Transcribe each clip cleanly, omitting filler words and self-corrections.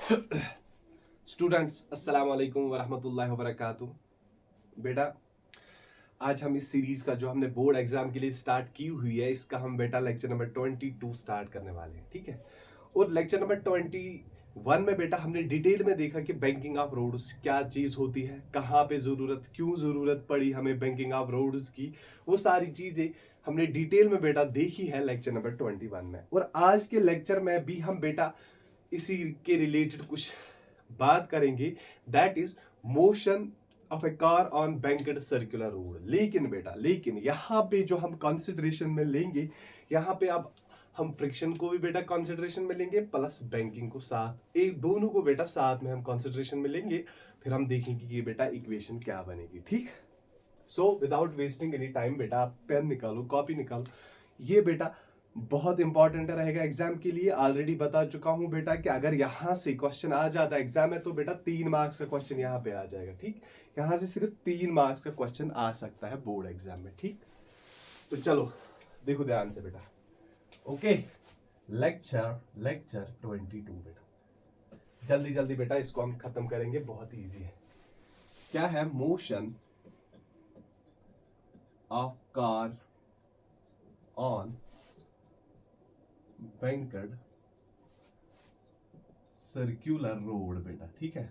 Students अस्सलाम वालेकुम वरहमतुल्लाहि वबरकातुहू। बेटा आज हम इस सीरीज का जो हमने बोर्ड एग्जाम के लिए स्टार्ट की हुई है इसका हम बेटा लेक्चर नंबर 22 स्टार्ट करने वाले हैं, ठीक है। और लेक्चर नंबर 21 में बेटा हमने डिटेल में देखा कि बैंकिंग ऑफ रोड्स क्या चीज होती है, कहाँ पे जरूरत, क्यों जरूरत पड़ी हमें बैंकिंग ऑफ रोड्स की, वो सारी चीजें हमने डिटेल में बेटा देखी है लेक्चर नंबर 21 में। और आज के लेक्चर में भी हम बेटा इसी के रिलेटेड कुछ बात करेंगे, that is motion of a car on banked circular road. लेकिन यहाँ पे जो हम कंसिडरेशन में लेंगे, यहाँ पे अब हम फ्रिक्शन को भी बेटा कंसिडरेशन में लेंगे प्लस बैंकिंग को साथ, एक दोनों को बेटा साथ में हम कंसिडरेशन में लेंगे। फिर हम देखेंगे कि बेटा इक्वेशन क्या बनेगी, ठीक। So without wasting any time बेटा आप पेन निकालो, कॉपी निकालो। ये बेटा बहुत इंपॉर्टेंट रहेगा एग्जाम के लिए। ऑलरेडी बता चुका हूं बेटा कि अगर यहां से क्वेश्चन आ जाता है एग्जाम में तो बेटा 3 मार्क्स का क्वेश्चन यहां पे आ जाएगा, ठीक। यहां से सिर्फ 3 मार्क्स का क्वेश्चन आ सकता है बोर्ड एग्जाम में, ठीक। तो चलो देखो ध्यान से बेटा। ओके, लेक्चर 22 बेटा जल्दी जल्दी बेटा इसको हम खत्म करेंगे, बहुत ईजी है। क्या है? Motion of car on banked circular road बेटा, ठीक है।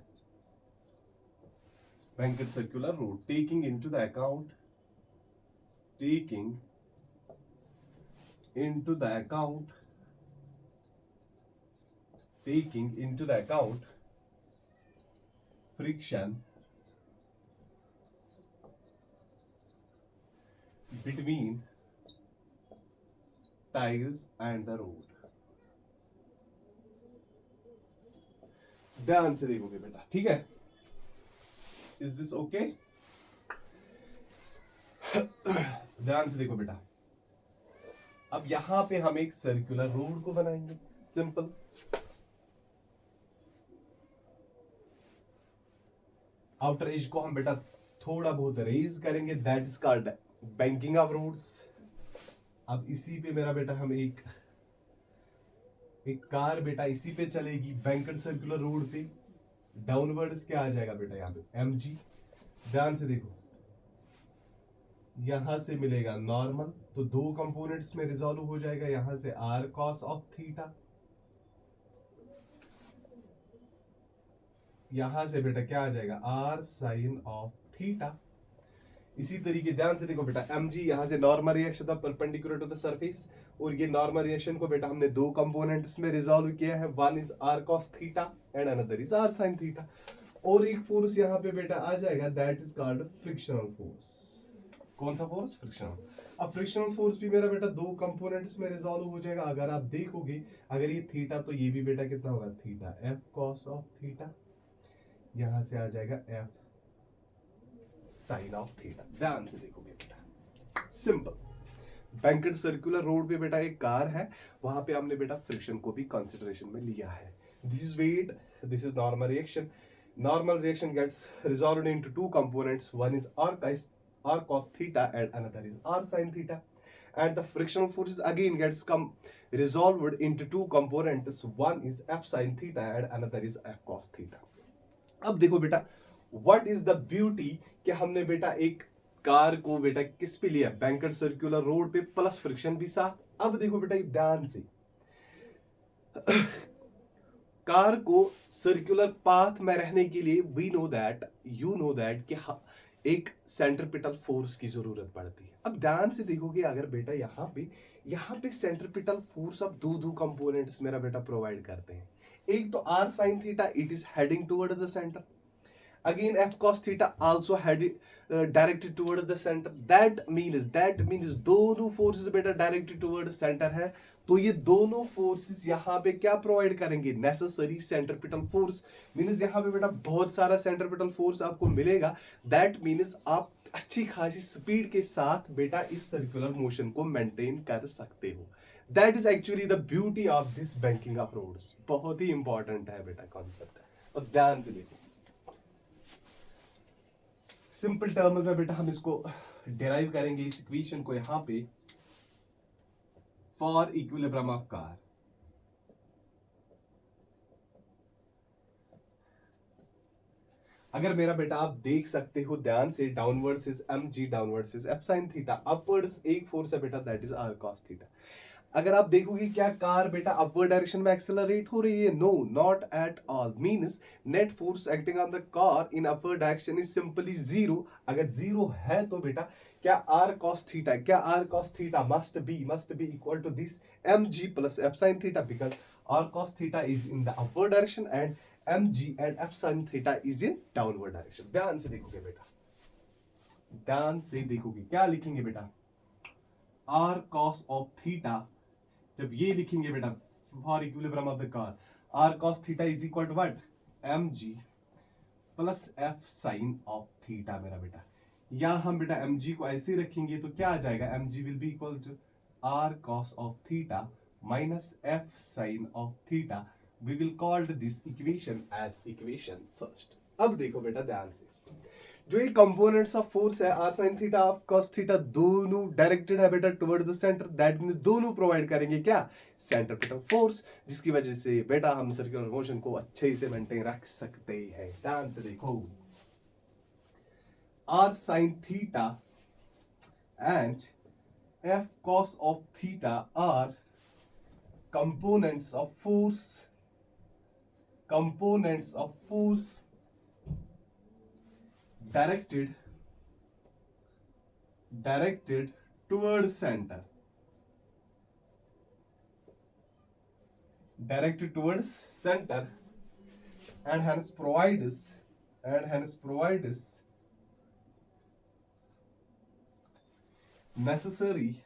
Banked circular road taking into the account friction between tires and the road। ध्यान से देखोगे बेटा, ठीक है। Is this okay? ध्यान से देखो बेटा, अब यहां पे हम एक सर्कुलर रोड को बनाएंगे, सिंपल। आउटर एज को हम बेटा थोड़ा बहुत रेज करेंगे, that is called banking of roads. अब इसी पे मेरा बेटा हम एक कार बेटा इसी पे चलेगी बैंकेड सर्कुलर रोड पे। डाउनवर्ड्स क्या आ जाएगा बेटा यहाँ पे? mg। ध्यान से देखो, यहां से मिलेगा नॉर्मल, तो दो कंपोनेंट्स में रिजॉल्व हो जाएगा। यहां से r cos ऑफ थीटा, यहां से बेटा क्या आ जाएगा? r sin of theta. इसी तरीके ध्यान से देखो बेटा, mg यहां से नॉर्मल रिएक्शन था परपेंडिकुलर टू द सरफेस, और ये नॉर्मल रिएक्शन को बेटा हमने दो कंपोनेंट्स में रिजॉल्व किया है, one is r cos theta and another is r sin theta. और एक फोर्स यहाँ पे बेटा आ जाएगा, that is called frictional force. कौन सा फोर्स? फ्रिक्शनल। अब फ्रिक्शनल फोर्स भी मेरा बेटा दो कंपोनेंट्स में रिजॉल्व हो जाएगा। अगर आप देखोगे, अगर ये थीटा तो ये भी बेटा कितना होगा? Theta, f cos of theta, यहां से आ जाएगा f साइन ऑफ थीटा। ध्यान से देखोगे बेटा, सिंपल। बैंकेड सर्कुलर रोड पे बेटा एक कार है, वहां पे हमने बेटा फ्रिक्शन को भी कंसिडरेशन में लिया है। This is weight, this is normal reaction. Normal reaction gets resolved into two components. One is r cos theta and another is r sin theta. And the frictional forces again gets resolved into two components. One is f sin theta and another is f cos theta. अब देखो बेटा, what is the beauty कि हमने बेटा एक car को बेटा किस पे लिया? बैंकेड सर्कुलर रोड पे, प्लस फ्रिक्शन भी साथ। अब देखो बेटा ध्यान से, कार को सर्कुलर पाथ में रहने के लिए we know that, you know that कि एक सेंट्रिपिटल फोर्स की जरूरत पड़ती है। अब ध्यान से देखोगे, अगर बेटा यहाँ पे सेंट्रिपिटल फोर्स अब दो कंपोनेंट्स मेरा बेटा प्रोवाइड करते हैं। एक तो r sin theta, it is heading toward the centre. Again f cos theta also had directed toward the center. That means दोनों फोर्सेस बेटा डायरेक्टेड टुवर्ड सेंटर है। तो ये दोनों फोर्सेस यहाँ पे क्या प्रोवाइड करेंगे? Necessary centripetal force. मींस यहाँ पे बेटा बहुत सारा सेंट्रिपिटल फोर्स आपको मिलेगा। दैट मींस आप अच्छी खासी स्पीड के साथ बेटा इस सर्कुलर मोशन को मेंटेन कर सकते हो। That is actually the beauty of this banking of roads. बहुत ही इंपॉर्टेंट है बेटा कॉन्सेप्ट। और ध्यान से देखो, सिंपल टर्म्स में बेटा हम इसको डिराइव करेंगे, इस इक्वेशन को यहां पे। फॉर इक्विलिब्रियम ऑफ कार, अगर मेरा बेटा आप देख सकते हो ध्यान से, downwards is mg, downwards is f sin theta, upwards एक फोर्स है बेटा that is r cos theta. अगर आप देखोगे क्या कार बेटा अपवर्ड डायरेक्शन में एक्सेलरेट हो रही है? No, not at all. Means net force acting on the car in upward direction is simply zero. अगर जीरो है तो बेटा क्या r cos थीटा, क्या r cos theta must be equal to this mg plus f sin theta, because r cos theta is in the upward direction and mg and f sin theta is in downward direction. ध्यान से देखोगे बेटा, ध्यान से देखोगे, क्या लिखेंगे बेटा? r cos ऑफ थीटा, जब ये लिखेंगे बेटा for equilibrium of the car, r cos theta is equal to what? mg plus f sin of theta मेरा बेटा। या हम बेटा mg को ऐसे रखेंगे तो क्या आ जाएगा? mg will be equal to r cos of theta minus f sin of theta. We will called this equation as equation first. अब देखो बेटा ध्यान से, जो ये कंपोनेंट्स ऑफ फोर्स है r sin theta of cos theta, दोनों directed है बेटा toward the center. That means दोनों प्रोवाइड करेंगे क्या? सेंट्रीपिटल फोर्स, जिसकी वजह से बेटा हम सर्कुलर मोशन को अच्छे से मेंटेन रख सकते हैं। ध्यान से देखो, r sin theta and f cos of theta are components of force directed towards center, and hence provides necessary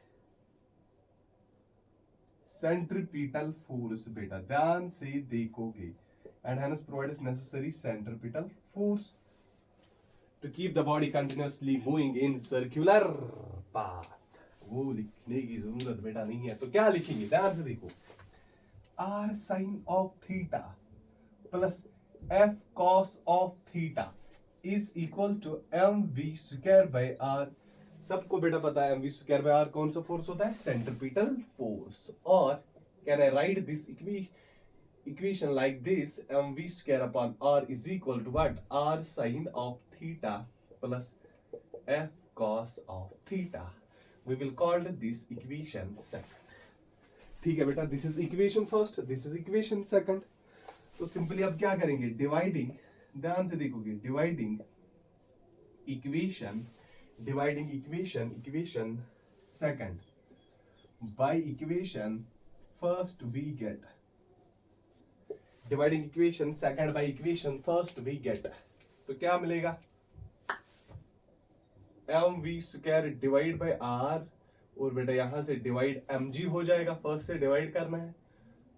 centripetal force। बेटा ध्यान से देखोगे, and hence provides necessary centripetal force to keep the body continuously moving in circular path। वो लिखने की जरूरत बेटा नहीं है, तो क्या लिखेंगे? ध्यान से देखो, r sin of theta plus f cos of theta is equal to mv square by r। सबको बेटा पता है mv स्क्वायर बाय r कौन सा फोर्स होता है? Centripetal force. और can I write this equation like this, mv square upon r is equal to what? r sin of theta plus f cos of theta। we will call this equation second। ठीक है बेटा, this is equation first, this is equation second. तो simply अब क्या करेंगे? Dividing, ध्यान से देखोगे, dividing equation second by equation first we get, dividing equation second by equation first we get, तो क्या मिलेगा? mv square divide by r, और बेटा यहां से डिवाइड mg हो जाएगा, फर्स्ट से डिवाइड करना है,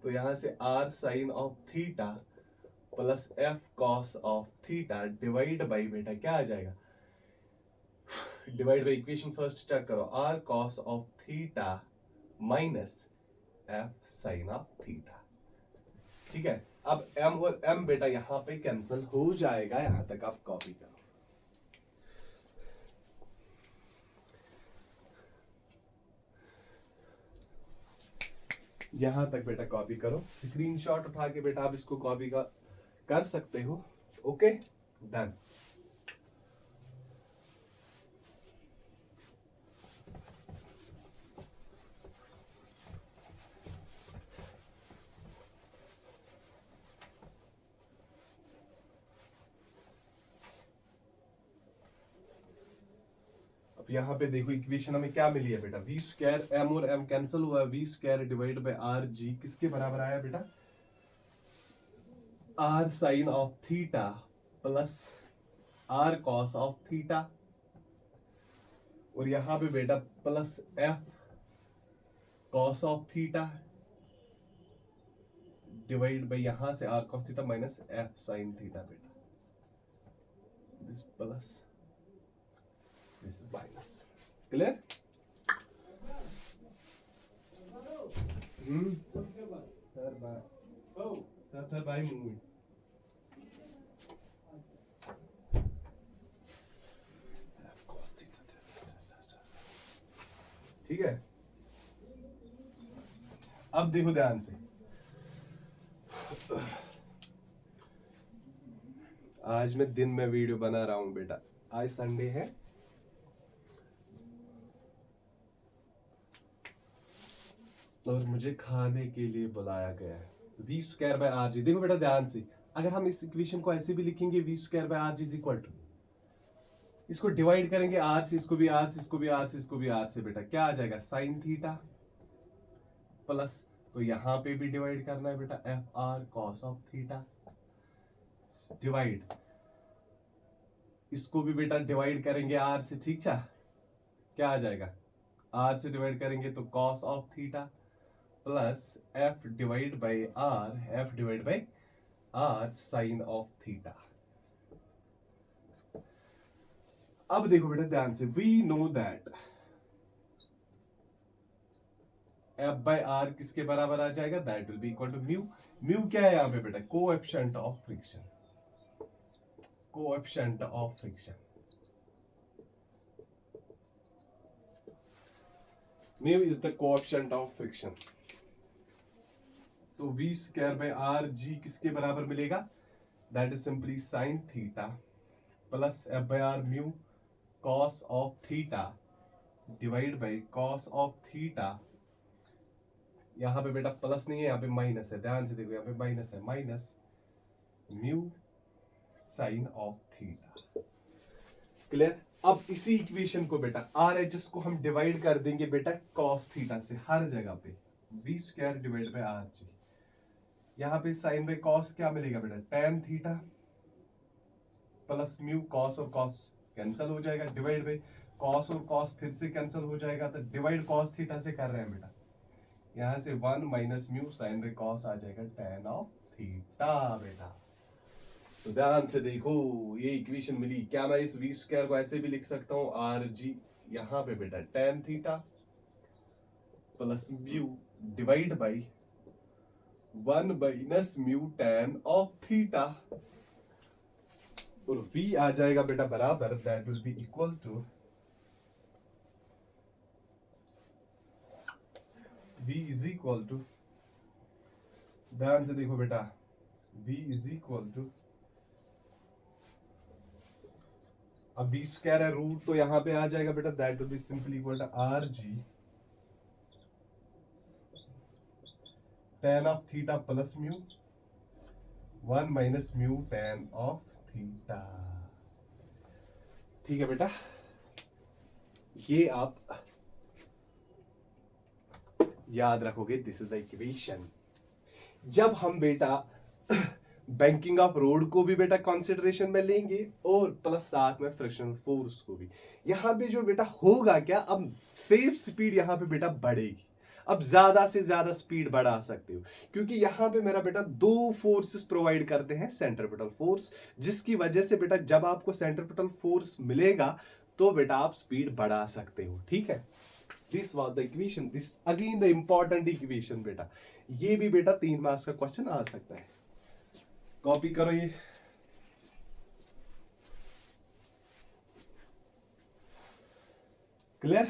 तो यहां से r sine of theta plus f cos of theta divide by बेटा क्या आ जाएगा? Divide by equation first check करो, r cos of theta minus f sine of theta. ठीक है, अब m और m बेटा यहां पे कैंसिल हो जाएगा, यहां तक आप कॉपी करो। यहां तक बेटा कॉपी करो, स्क्रीनशॉट उठा के बेटा आप इसको कॉपी कर सकते हो। Okay, done. अब यहां पे देखो इक्वेशन हमें क्या मिली है बेटा? वी स्क्वायर, m और m कैंसिल हुआ, v square divide by r g किसके बराबर आया बेटा? r sine of theta plus r cos of theta, और यहां पे बेटा plus f cos of theta divide by यहां से r cos theta minus f sin theta बेटा, this plus this is minus. Clear? Sir बाय मूवी। ठीक है, अब देखो ध्यान से, आज मैं दिन में वीडियो बना रहा हूं बेटा, आज संडे है। और मुझे खाने के लिए बुलाया गया है। V square by r g, देखो बेटा ध्यान से, अगर हम इस इक्वेशन को ऐसे भी लिखेंगे v square by r g is equal to, इसको डिवाइड करेंगे आर से, इसको भी आर से, इसको भी आर से, इसको भी आर से, बेटा क्या आ जाएगा साइन थीटा प्लस, तो यहां पे भी डिवाइड करना है बेटा F R cos of theta, divide, इसको भी बेटा डिवाइड करेंगे आर से, ठीक है, क्या आ जाएगा आर से डिवाइड करेंगे तो cos of theta plus f divide by r, f divide by r sine of theta. अब देखो बेटा ध्यान से, we know that f by r किसके बराबर आ जाएगा, that will be equal to mu. Mu क्या है यहां पे बेटा, coefficient of friction, coefficient of friction, mu is the coefficient of friction. तो v square by r g किसके बराबर मिलेगा, that is simply sign theta plus f by r mu cos of theta divide by cos of theta, यहां पे बेटा plus नहीं है, यहां पे माइनस है, ध्यान से देखो यहां पे माइनस है, minus mu sign of theta. Clear. अब इसी इक्वेशन को बेटा आर एच एस को हम डिवाइड कर देंगे बेटा कॉस थीटा से, हर जगह पे v square divide by r g, यहां पे साइन बाय कॉस क्या मिलेगा बेटा tan theta plus mu, cos और कॉस कैंसिल हो जाएगा, डिवाइड बाय कॉस और कॉस फिर से कैंसिल हो जाएगा, तो डिवाइड कॉस थीटा से कर रहे हैं बेटा, यहां से 1 minus mu sine by cos आ जाएगा tan ऑफ थीटा बेटा। तो ध्यान से देखो ये इक्वेशन मिली, क्या मैं इस वी स्क्वायर को ऐसे भी लिख सकता हूं आर जी, यहां पे बेटा tan theta plus mu divide by 1 minus mu tan of theta, और v आ जाएगा बेटा बराबर, that will be equal to v is equal to, ध्यान से देखो बेटा v इज इक्वल टू, अब बी स्क्वायर है रूट, तो यहां पे आ जाएगा बेटा that will be simply equal to r g tan of theta plus mu 1 minus mu tan of theta. ठीक है बेटा, ये आप याद रखोगे, दिस इज द इक्वेशन। जब हम बेटा बैंकिंग ऑफ रोड को भी बेटा कंसिडरेशन में लेंगे और प्लस साथ में फ्रिक्शनल फोर्स को भी, यहां पे जो बेटा होगा क्या, अब सेफ स्पीड यहां पे बेटा बढ़ेगी, अब ज्यादा से ज्यादा स्पीड बढ़ा सकते हो, क्योंकि यहां पे मेरा बेटा दो फोर्सेस प्रोवाइड करते हैं, सेंट्रीपिटल फोर्स, जिसकी वजह से बेटा जब आपको सेंट्रीपिटल फोर्स मिलेगा तो बेटा आप स्पीड बढ़ा सकते हो। ठीक है, this was the equation, this again the important equation बेटा, ये भी बेटा 3 मार्क्स का क्वेश्चन आ सकता है, कॉपी करो ये। क्लियर।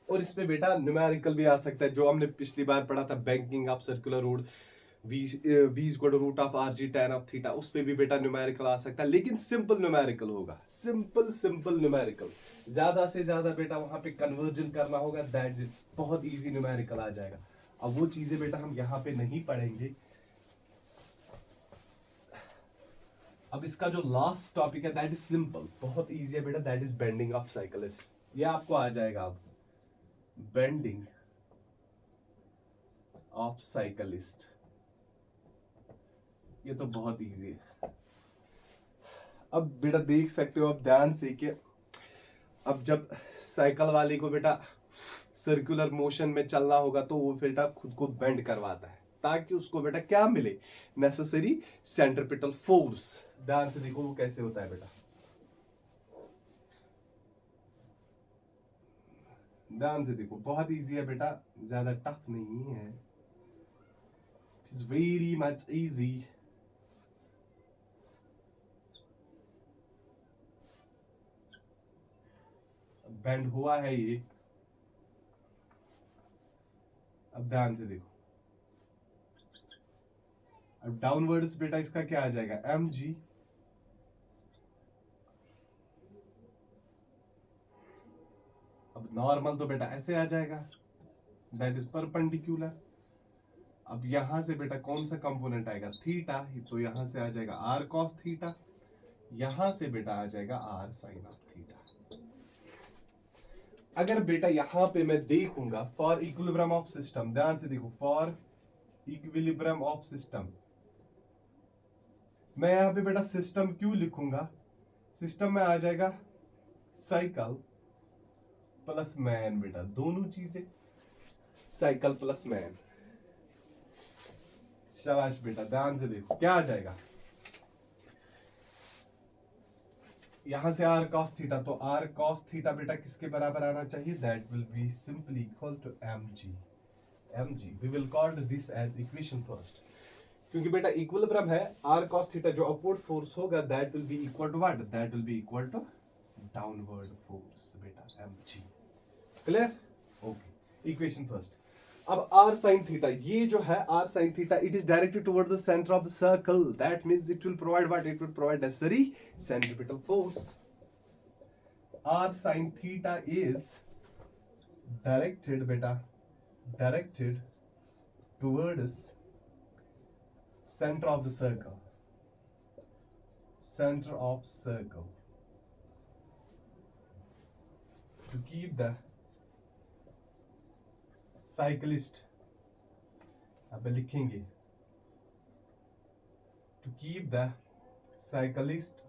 और इसमें बेटा न्यूमेरिकल भी आ सकता है, जो हमने पिछली बार पढ़ा था banking of circular road, v equal to root of r g tan of theta, उस पे भी बेटा न्यूमेरिकल आ सकता है, लेकिन सिंपल न्यूमेरिकल होगा, सिंपल न्यूमेरिकल, ज्यादा से ज्यादा बेटा वहां पे कन्वर्जन करना होगा, दैट्स इट, बहुत इजी न्यूमेरिकल आ जाएगा। अब वो चीजें बेटा हम यहाँ पे नहीं पढ़ेंगे। अब इसका जो लास्ट टॉपिक है दैट इज सिंपल, बहुत इजी है बेटा, that is bending of cyclist, ये आपको आ जाएगा। अब बेंडिंग ऑफ साइकिलिस्ट, ये तो बहुत इजी है। अब बेटा देख सकते हो, अब ध्यान से कि अब जब साइकिल वाले को बेटा सर्कुलर मोशन में चलना होगा तो वो बेटा खुद को बेंड करवाता है, ताकि उसको बेटा क्या मिले, नेसेसरी सेंट्रीपिटल फोर्स। ध्यान से देखो वो कैसे होता है बेटा, ध्यान से देखो, बहुत इजी है बेटा, ज्यादा टफ नहीं है, it is very much easy. Bend हुआ है ये, अब ध्यान से देखो, अब डाउनवर्ड्स बेटा इसका क्या आ जाएगा, एम जी नॉर्मल तो बेटा ऐसे आ जाएगा, दैट इज परपेंडिकुलर। अब यहां से बेटा कौन सा कंपोनेंट आएगा, थीटा, तो यहां से आ जाएगा आर कॉस थीटा, यहां से बेटा आ जाएगा आर साइन ऑफ थीटा। अगर बेटा यहां पे मैं देखूंगा फॉर इक्विलिब्रियम ऑफ सिस्टम, ध्यान से देखो, फॉर इक्विलिब्रियम ऑफ सिस्टम, मैं यहां पे बेटा सिस्टम क्यों लिखूंगा, सिस्टम में आ जाएगा साइकिल प्लस मैन, बेटा दोनों चीजें, साइकिल प्लस मैन। शाबाश बेटा, ध्यान से देखो क्या आ जाएगा, यहां से आर कॉस थीटा, तो आर कॉस थीटा बेटा किसके बराबर आना चाहिए, that will be simply equal to mg। We will call this as equation first, क्योंकि बेटा इक्विलिब्रियम है, आर कॉस थीटा जो अपवर्ड फोर्स होगा that will be equal to what, that will be equal to downward force बेटा mg। Clear, okay, equation first. अब r sin theta, ये जो है r sin theta, it is directed toward the center of the circle, that means it will provide what, it will provide necessary centripetal force. r sin theta is directed बेटा, directed towards center of the circle, center of circle, to keep the cyclist, अब लिखेंगे, to keep the cyclist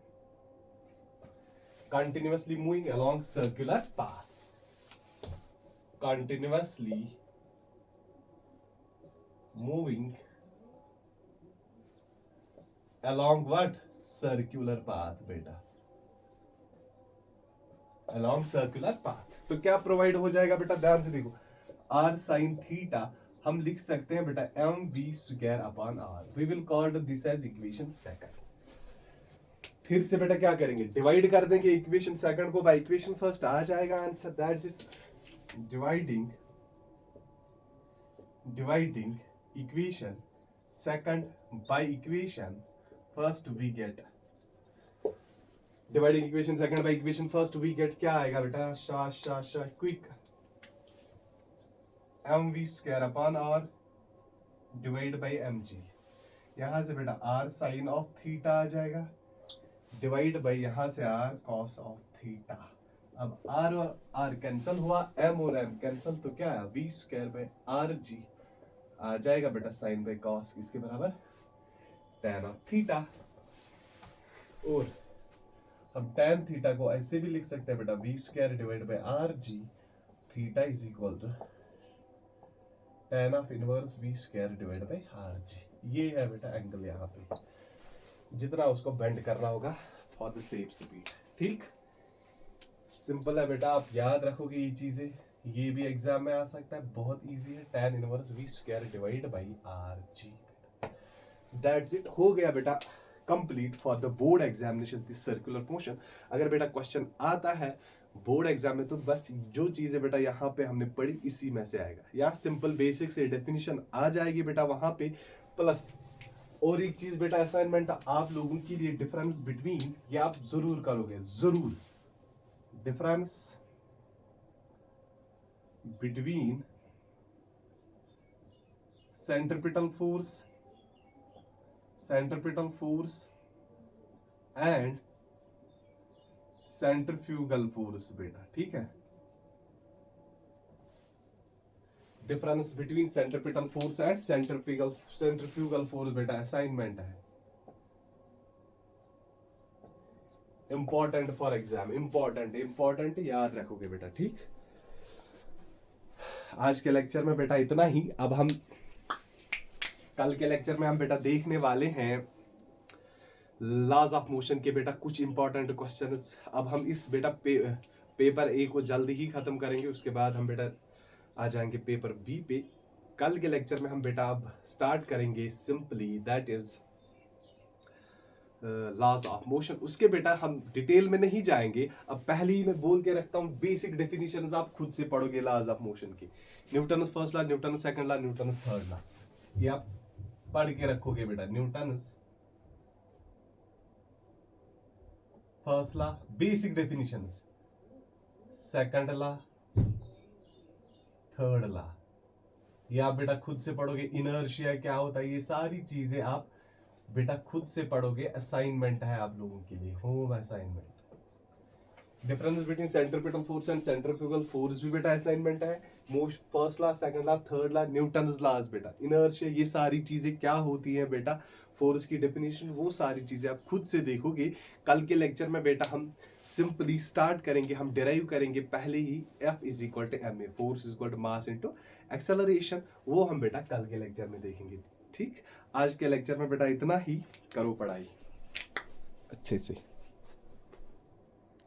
continuously moving along circular path, continuously moving along what, circular path बेटा, along circular path। तो क्या provide हो जाएगा बेटा, ध्यान से देखो, r sin थीटा हम लिख सकते हैं बेटा mv square upon r, we will call this as equation second. फिर से बेटा क्या करेंगे, डिवाइड कर देंगे इक्वेशन सेकंड को बाय इक्वेशन फर्स्ट, आ जाएगा answer, that's it. Dividing equation second by equation first, we get, dividing equation second by equation first, we get, क्या आएगा बेटा, quick, mv square upon r divide by mg। यहां से बेटा r sine of theta आ जाएगा, divide by यहां से r कॉस ऑफ थीटा। अब r और r कैंसिल हुआ, m और m कैंसिल, तो क्या है, v स्क्वायर बाय rg आ जाएगा बेटा साइन बाय कॉस, किसके बराबर, tan ऑफ थीटा। और हम tan थीटा को ऐसे भी लिख सकते हैं बेटा, v square divide by rg, theta is equal to tan of inverse v square divide by rg। ये है बेटा एंगल, यहाँ पे जितना उसको बेंड करना होगा फॉर द सेम स्पीड, ठीक, सिंपल है बेटा, आप याद रखोगे ये चीजें, ये भी एग्जाम में आ सकता है, बहुत इजी है, tan inverse v square divide by rg। That's it, हो गया बेटा complete for the board examination this circular motion. अगर बेटा क्वेश्चन आता है बोर्ड एग्जाम में, तो बस जो चीजें बेटा यहाँ पे हमने पढ़ी इसी में से आएगा, या सिंपल बेसिक से डेफिनेशन आ जाएगी बेटा वहां पे, प्लस और एक चीज बेटा असाइनमेंट आप लोगों के लिए, डिफरेंस बिटवीन, ये आप जरूर करोगे, जरूर, difference between centripetal force and centrifugal force बेटा, ठीक है, difference between centripetal force and centrifugal force बेटा असाइनमेंट है, इंपॉर्टेंट फॉर एग्जाम, इंपॉर्टेंट याद रखोगे बेटा, ठीक। आज के लेक्चर में बेटा इतना ही। अब हम कल के लेक्चर में हम बेटा देखने वाले हैं लॉज ऑफ मोशन के बेटा कुछ इंपॉर्टेंट क्वेश्चंस। अब हम इस बेटा पेपर ए को जल्दी ही खत्म करेंगे, उसके बाद हम बेटा आ जाएंगे पेपर बी पे। कल के लेक्चर में हम बेटा अब स्टार्ट करेंगे simply, that is laws of motion. उसके बेटा हम डिटेल में नहीं जाएंगे, अब पहले ही मैं बोल के रखता हूं, बेसिक डेफिनेशंस आप खुद से पढ़ोगे लॉज ऑफ मोशन की। Newton first law, Newton second law, Newton third law, ये आप पढ़ के रखोगे बेटा। Newton first law basic definitions, second law, third law, ये आप बेटा खुद से पढ़ोगे। इनर्शिया क्या होता है, ये सारी चीजें आप बेटा खुद से पढ़ोगे। असाइनमेंट है आप लोगों के लिए, home assignment. Difference between centripetal force and centrifugal force भी बेटा असाइनमेंट है। Most first law, second law, third law, Newton's laws बेटा, इनर्शिया, ये सारी चीजें क्या होती हैं बेटा, फोर्स की डेफिनेशन, वो सारी चीजें आप खुद से देखोगे। कल के लेक्चर में बेटा हम सिंपली स्टार्ट करेंगे, हम डिराइव करेंगे पहले ही F is equal to ma, force is equal to mass into acceleration, वो हम बेटा कल के लेक्चर में देखेंगे। ठीक, आज के लेक्चर में बेटा इतना ही, करो पढ़ाई अच्छे से।